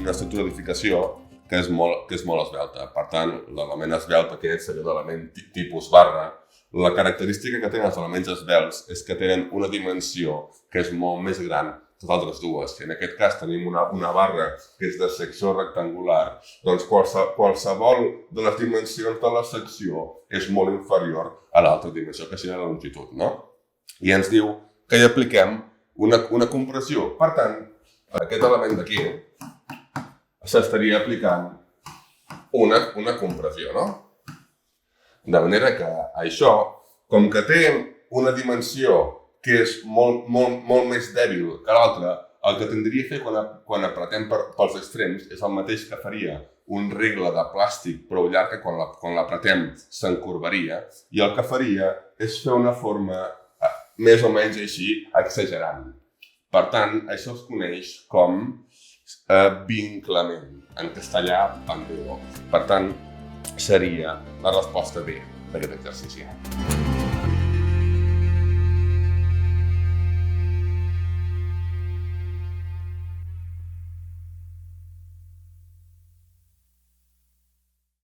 una estructura d'edificació que és molt esvelta. Per tant, l'element esvelt aquest seria l'element tipus barra. La característica que tenen els elements esvelts és que tenen una dimensió que és molt més gran que les altres dues. Si en aquest cas tenim una barra que és de secció rectangular, doncs qualsevol de les dimensions de la secció és molt inferior a l'altra dimensió, que seria la longitud, no? I ens diu que hi apliquem una compressió. Per tant, a aquest element d'aquí s'estaria aplicant una compressió, no? De manera que això, com que té una dimensió que és molt més dèbil que l'altra, el que tindria a fer quan apretem pels extrems és el mateix que faria un regle de plàstic prou llarg que quan l'apretem s'encorbaria, i el que faria és fer una forma més o menys així exagerant. Per tant, això es coneix com vinclament, en castellà pendulo. Per tant, seria la resposta B d'aquest exercici.